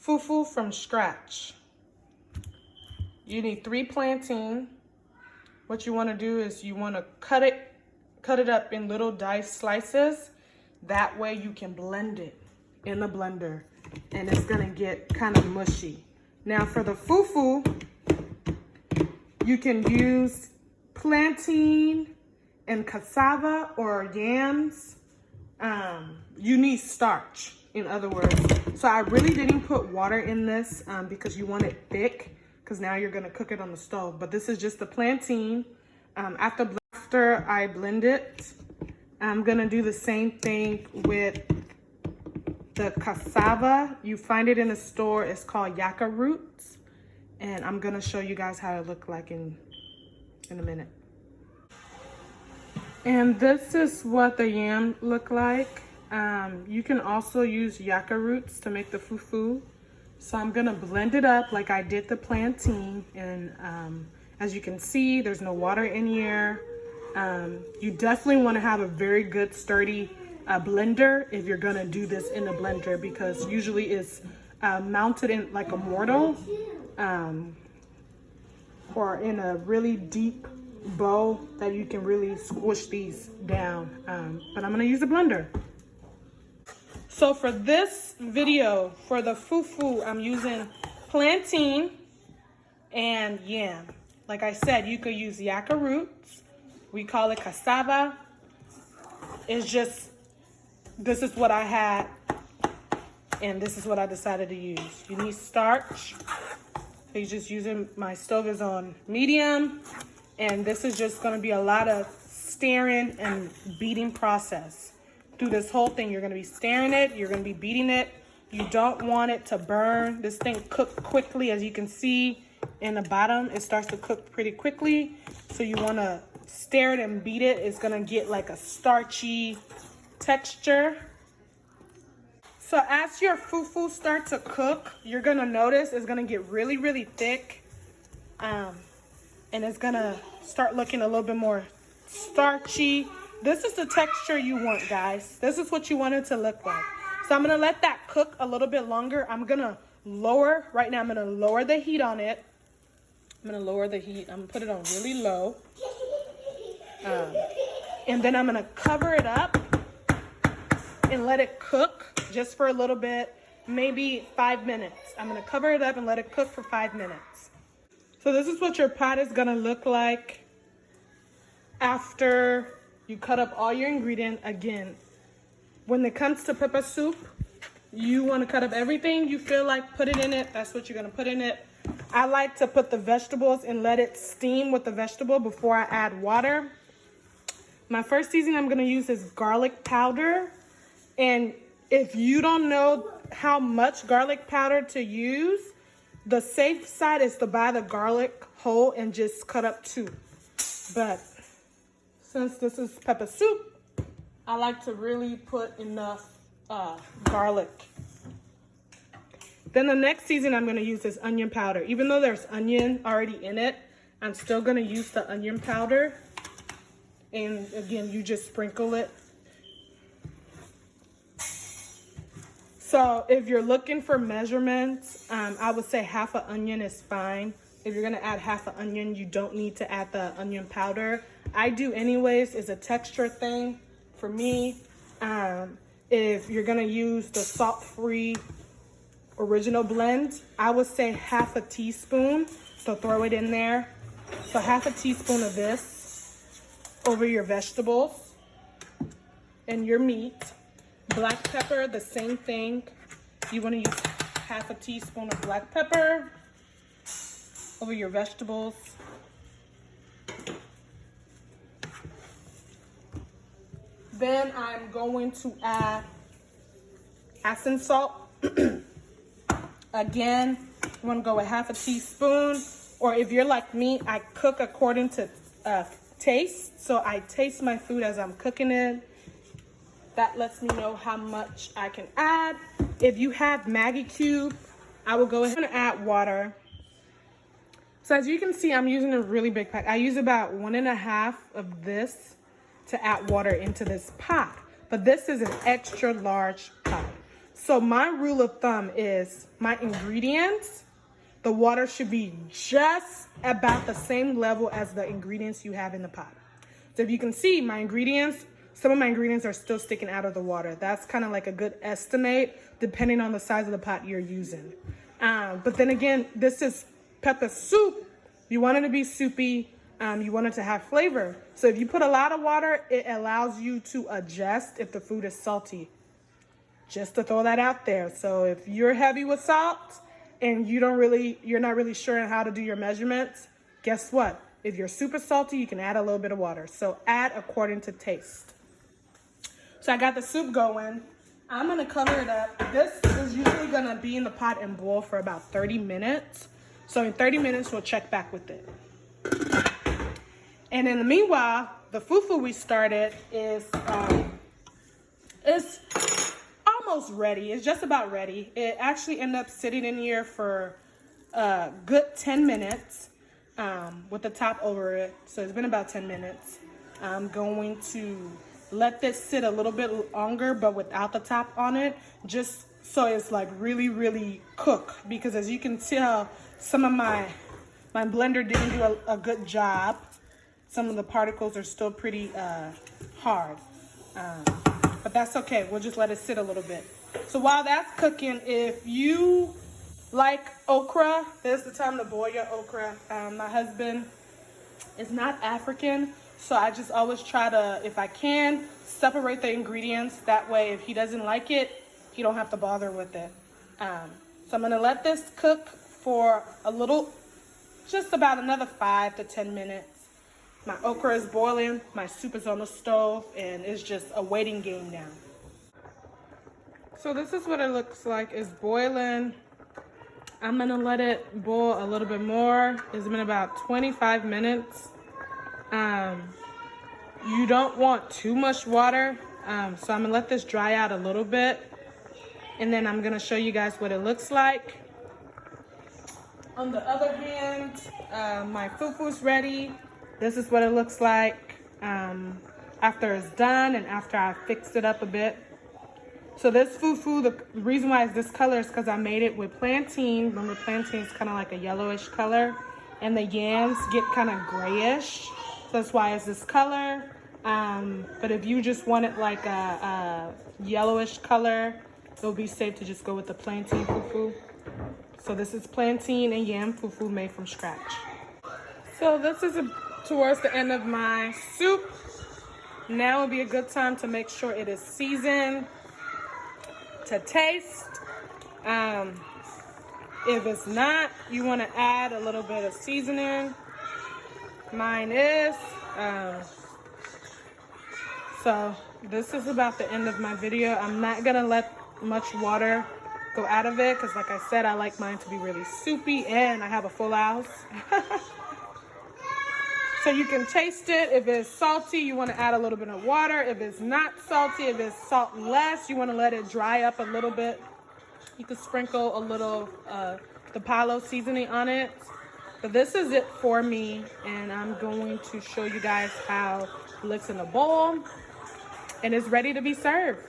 fufu from scratch. You need 3 plantain. What you want to do is you want to cut it up in little diced slices. That way you can blend it in the blender and it's gonna get kind of mushy. Now for the fufu, you can use plantain and cassava or yams. You need starch, in other words. So I really didn't put water in this because you want it thick, because now you're gonna cook it on the stove. But this is just the plantain. After I blend it, I'm gonna do the same thing with the cassava. You find it in the store, it's called yucca roots. And I'm gonna show you guys how it look like in a minute. And this is what the yam look like. You can also use yucca roots to make the fufu. So I'm gonna blend it up like I did the plantain. And as you can see, there's no water in here. You definitely wanna have a very good sturdy blender if you're gonna do this in a blender, because usually it's mounted in like a mortar or in a really deep bowl that you can really squish these down. But I'm gonna use a blender. So for this video, for the fufu, I'm using plantain and yam. Like I said, you could use yucca roots. We call it cassava. It's just, this is what I had, and this is what I decided to use. You need starch. So you're just using, my stove is on medium, and this is just gonna be a lot of stirring and beating process. Through this whole thing, you're gonna be stirring it, you're gonna be beating it. You don't want it to burn. This thing cooks quickly, as you can see in the bottom, it starts to cook pretty quickly. So you wanna stir it and beat it. It's gonna get like a starchy texture. So as your fufu starts to cook, you're gonna notice it's gonna get really, really thick. And it's gonna start looking a little bit more starchy. This is the texture you want, guys. This is what you want it to look like. So I'm gonna let that cook a little bit longer. I'm gonna lower, right now I'm gonna lower the heat on it. I'm gonna lower the heat. I'm gonna put it on really low. And then I'm gonna cover it up and let it cook just for a little bit, maybe 5 minutes. I'm gonna cover it up and let it cook for 5 minutes. So this is what your pot is gonna look like after you cut up all your ingredients. Again, when it comes to pepper soup, you wanna cut up everything you feel like, put it in it. That's what you're gonna put in it. I like to put the vegetables and let it steam with the vegetable before I add water. My first seasoning I'm gonna use is garlic powder. And if you don't know how much garlic powder to use, the safe side is to buy the garlic whole and just cut up 2. But since this is pepper soup, I like to really put enough garlic. Then the next season I'm gonna use is onion powder. Even though there's onion already in it, I'm still gonna use the onion powder. And again, you just sprinkle it. So if you're looking for measurements, I would say half an onion is fine. If you're gonna add half an onion, you don't need to add the onion powder. I do anyways, it's a texture thing for me. If you're gonna use the salt-free original blend, I would say half a teaspoon, so throw it in there. So half a teaspoon of this over your vegetables and your meat. Black pepper, the same thing. You want to use half a teaspoon of black pepper over your vegetables. Then I'm going to add Epsom salt. Again, you want to go with half a teaspoon. Or if you're like me, I cook according to taste. So I taste my food as I'm cooking it. That lets me know how much I can add. If you have Maggie cube, I will go ahead and add water. So as you can see, I'm using a really big pack. I use about 1.5 of this to add water into this pot. But this is an extra large pot. So my rule of thumb is my ingredients, the water should be just about the same level as the ingredients you have in the pot. So if you can see my ingredients, some of my ingredients are still sticking out of the water. That's kind of like a good estimate depending on the size of the pot you're using. But then again, this is pepper soup. You want it to be soupy. You want it to have flavor. So if you put a lot of water, it allows you to adjust if the food is salty. Just to throw that out there. So if you're heavy with salt and you're not really sure on how to do your measurements, guess what? If you're super salty, you can add a little bit of water. So add according to taste. So I got the soup going. I'm gonna cover it up. This is usually gonna be in the pot and boil for about 30 minutes. So in 30 minutes, we'll check back with it. And in the meanwhile, the fufu we started is almost ready. It's just about ready. It actually ended up sitting in here for a good 10 minutes with the top over it. So it's been about 10 minutes. I'm going to let this sit a little bit longer, but without the top on it, just so it's like really, really cooked. Because as you can tell, some of my blender didn't do a good job. Some of the particles are still pretty hard. But that's okay. We'll just let it sit a little bit. So while that's cooking, if you like okra, this is the time to boil your okra. My husband is not African, so I just always try to, if I can, separate the ingredients. That way, if he doesn't like it, he don't have to bother with it. So I'm gonna let this cook for a little, just about another 5 to 10 minutes. My okra is boiling, my soup is on the stove, and it's just a waiting game now. So this is what it looks like. It's boiling. I'm gonna let it boil a little bit more. It's been about 25 minutes. You don't want too much water, so I'm gonna let this dry out a little bit, and then I'm gonna show you guys what it looks like. On the other hand, my fufu's ready. This is what it looks like after it's done and after I fixed it up a bit. So this fufu, the reason why it's this color is because I made it with plantain. Remember, plantain is kind of like a yellowish color, and the yams get kind of grayish. So that's why it's this color. But if you just want it like a yellowish color, it'll be safe to just go with the plantain fufu. So this is plantain and yam fufu made from scratch. So this is towards the end of my soup. Now would be a good time to make sure it is seasoned to taste. If it's not, you want to add a little bit of seasoning. Mine is. So this is about the end of my video. I'm not gonna let much water go out of it because, like I said, I like mine to be really soupy, and I have a full house. So you can taste it. If it's salty, you want to add a little bit of water. If it's not salty, if it's salt less, you want to let it dry up a little bit. You can sprinkle a little the pallo seasoning on it. But this is it for me, and I'm going to show you guys how it looks in the bowl, and it's ready to be served.